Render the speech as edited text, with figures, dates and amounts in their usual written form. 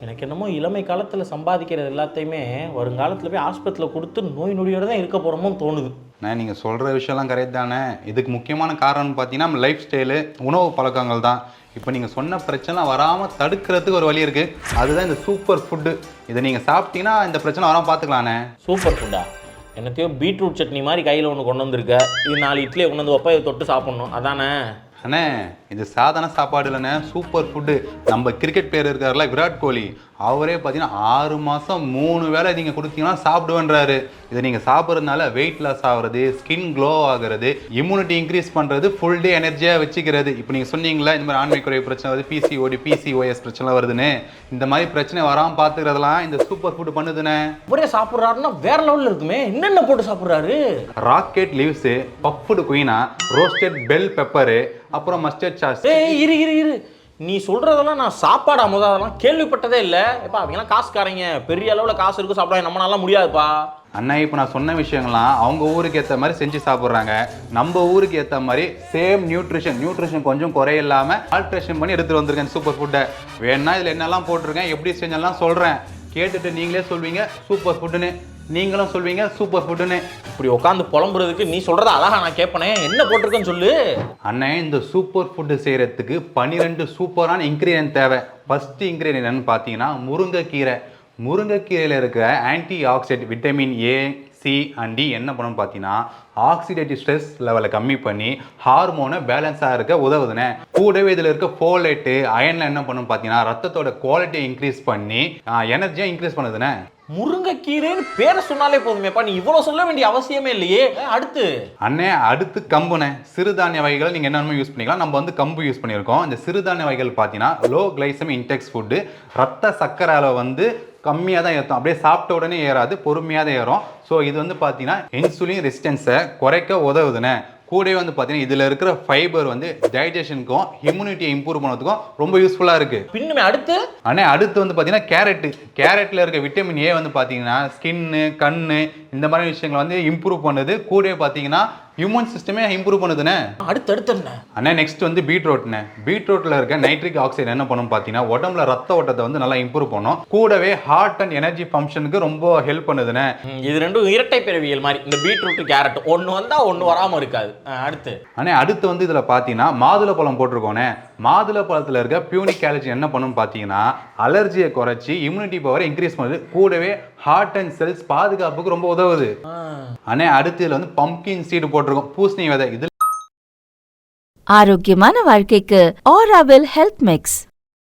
எனக்கு என்னமோ இளமை காலத்தில் சம்பாதிக்கிறது எல்லாத்தையுமே வருங்காலத்தில் போய் ஆஸ்பத்திரியில் கொடுத்து நோய் நொடியோடு தான் இருக்க போகிறோமோன்னு தோணுது. நீங்கள் சொல்கிற விஷயம்லாம் கரெக்ட் தானே. இதுக்கு முக்கியமான காரணம்னு பார்த்தீங்கன்னா நம்ம லைஃப் ஸ்டைலு, உணவு பழக்கங்கள் தான். இப்போ நீங்கள் சொன்ன பிரச்சனை வராமல் தடுக்கிறதுக்கு ஒரு வழி இருக்குது. அதுதான் இந்த சூப்பர் ஃபுட்டு. இதை நீங்கள் சாப்பிட்டீங்கன்னா இந்த பிரச்சனை வராமல் பார்த்துக்கலாண்ணே. சூப்பர் ஃபுட்டா? என்னத்தையோ பீட்ரூட் சட்னி மாதிரி கையில் ஒன்று கொண்டு வந்திருக்க. இது 4 இட்லியை கொண்டு வந்து வைப்பா, இதை தொட்டு சாப்பிட்ணும் அதானே? அண்ணே இது சாதாரண சாப்பாடு இல்லைண்ணே, சூப்பர் ஃபுட்டு. நம்ம கிரிக்கெட் பிளேயர் இருக்கார்ல விராட் கோலி, அவரே பார்த்தீங்கன்னா 6 மாதம் 3 வேளை நீங்கள் கொடுத்தீங்கன்னா சாப்பிடுவேன்றாரு. இதை நீங்கள் சாப்பிட்றதுனால வெயிட் லாஸ் ஆகிறது, ஸ்கின் க்ளோ ஆகிறது, இம்யூனிட்டி இன்க்ரீஸ் பண்ணுறது, ஃபுல் டே எனர்ஜியாக வச்சுக்கிறது. இப்போ நீங்கள் சொன்னீங்களா இந்த மாதிரி ஆண்மை குறைவு பிரச்சனை வருது, பிசிஓடி பிசிஓஎஸ் பிரச்சனை வருதுன்னு, இந்த மாதிரி பிரச்சனை வராமல் பார்த்துக்கிறதெல்லாம் இந்த சூப்பர் ஃபுட்டு பண்ணுதுண்ணே. ஒரே சாப்பிட்றாருன்னா வேற லெவலில் இருக்குமே. என்னென்ன போட்டு சாப்பிட்றாரு? Rocket leaves, puffed quinoa, roasted bell pepper, அப்புறம் மஸ்டர்ட் சாஸ். இரு நீ சொல்றதெல்லாம் நான் சாப்பாடு அதெல்லாம் கேள்விப்பட்டதே இல்லை. எப்பா அவங்கெல்லாம் காசுக்காரங்க, பெரிய அளவில் காசு இருக்கு சாப்பிட, நம்மளால முடியாதுப்பா. அண்ணா இப்போ நான் சொன்ன விஷயங்கள்லாம் அவங்க ஊருக்கு ஏற்ற மாதிரி செஞ்சு சாப்பிட்றாங்க. நம்ம ஊருக்கு ஏற்ற மாதிரி சேம் நியூட்ரிஷன் கொஞ்சம் குறையில்லாமல் ஆல்ட்ரேஷன் பண்ணி எடுத்துகிட்டு வந்திருக்கேன் சூப்பர் ஃபுட்டை. வேணா இதில் என்னெல்லாம் போட்டிருக்கேன், எப்படி செஞ்செல்லாம் சொல்கிறேன். கேட்டுட்டு நீங்களே சொல்வீங்க சூப்பர் ஃபுட்டுன்னு, நீங்களும் சொல்வீங்க சூப்பர் ஃபுட்டுன்னு. இப்படி உட்காந்து புலம்புறதுக்கு நீ சொல்கிறத அழகா நான் கேட்பனே. என்ன போட்டிருக்கேன்னு சொல்லு. அண்ணே இந்த சூப்பர் ஃபுட்டு செய்கிறதுக்கு 12 சூப்பரான இன்க்ரீடியன்ட் தேவை. ஃபஸ்ட்டு இன்க்ரீடியன்ட் என்னன்னு பார்த்தீங்கன்னா முருங்கைக்கீரை. முருங்கைக்கீரையில் இருக்கிற antioxidant vitamin A, C and D என்ன பண்ணணும்னு பார்த்தீங்கன்னா ஆக்சிடேட்டிவ் ஸ்ட்ரெஸ் லெவலை கம்மி பண்ணி ஹார்மோனை பேலன்ஸாக இருக்க உதவுதுண்ணே. கூடவே இதில் இருக்க ஃபோலேட்டு அயனில் என்ன பண்ணணும்னு பார்த்தீங்கன்னா ரத்தத்தோட குவாலிட்டியை இன்க்ரீஸ் பண்ணி எனர்ஜியை இன்க்ரீஸ் பண்ணுதுண்ணே. முருங்கைக்கீரைன்னு பேரை சொன்னாலே போதுமேப்பா, நீ இவ்வளோ சொல்ல வேண்டிய அவசியமே இல்லையே. அடுத்து அண்ணே அடுத்து கம்புண்ணே. சிறுதானிய வகைகள் நீங்கள் என்னென்ன யூஸ் பண்ணிக்கலாம். நம்ம வந்து கம்பு யூஸ் பண்ணியிருக்கோம். இந்த சிறுதானிய வகைகள் பார்த்தீங்கன்னா லோ கிளைசமிக் இன்டெக்ஸ் ஃபுட்டு. ரத்த சர்க்கரை அளவு வந்து கம்மியாக தான் ஏற்றும், அப்படியே சாப்பிட்ட உடனே ஏறாது, பொறுமையாக தான் ஏறும். ஸோ இது வந்து பார்த்தீங்கன்னா இன்சுலின் ரெசிஸ்டன்ஸை குறைக்க உதவுதுண்ணே. கூடவே வந்து பார்த்தீங்கன்னா இதில் இருக்கிற ஃபைபர் வந்து டைஜஷனுக்கும் இம்யூனிட்டியை இம்ப்ரூவ் பண்ணுறதுக்கும் ரொம்ப யூஸ்ஃபுல்லாக இருக்குது. பின்னுமே அடுத்து அண்ணே அடுத்து வந்து பார்த்தீங்கன்னா கேரட்டில் இருக்க விட்டமின் ஏ வந்து பார்த்தீங்கன்னா ஸ்கின்னு, கண்ணு இந்த மாதிரி விஷயங்களை வந்து இம்ப்ரூவ் பண்ணுது. கூடவே பார்த்தீங்கன்னா இம்யூன் சிஸ்டமே இம்ப்ரூவ் பண்ணுதுண்ணே. அடுத்து அண்ணே நெக்ஸ்ட் வந்து பீட்ரூட்ண்ணே. பீட்ரூட்டில் இருக்க நைட்ரிக் ஆக்சைடு என்ன பண்ணும் பார்த்தீங்கன்னா உடம்புல ரத்த ஓட்டத்தை வந்து நல்லா இம்ப்ரூவ் பண்ணும். கூடவே ஹார்ட் அண்ட் எனர்ஜி ஃபங்க்ஷனுக்கு ரொம்ப ஹெல்ப் பண்ணுதுண்ணே. இது ரெண்டும் இரட்டை பிறவியல் மாதிரி. இந்த பீட்ரூட் கேரட் ஒன்று வந்தால் ஒன்று வராமல் இருக்காது. அடுத்து அண்ணே அடுத்து வந்து இதில் பார்த்தீங்கன்னா மாதுளப்பழம் போட்டிருக்கோண்ணே. மாதுளப்பழத்தில் இருக்க பியூனிக் ஆசிட் என்ன பண்ணும் பார்த்தீங்கன்னா அலர்ஜியை குறைச்சி இம்யூனிட்டி பவரை இன்க்ரீஸ் பண்ணுது. கூடவே ஹார்ட் அண்ட் செல்ஸ் பாதுகாப்புக்கு ரொம்ப உதவுது. அண்ணே அடுத்து இதில் வந்து பம்ப்கின் சீடு போட்டிருக்கோம், பூசணி விதை. இது ஆரோக்கியமான வாழ்க்கைக்கு ஆராவில் ஹெல்த் மிக்ஸ்.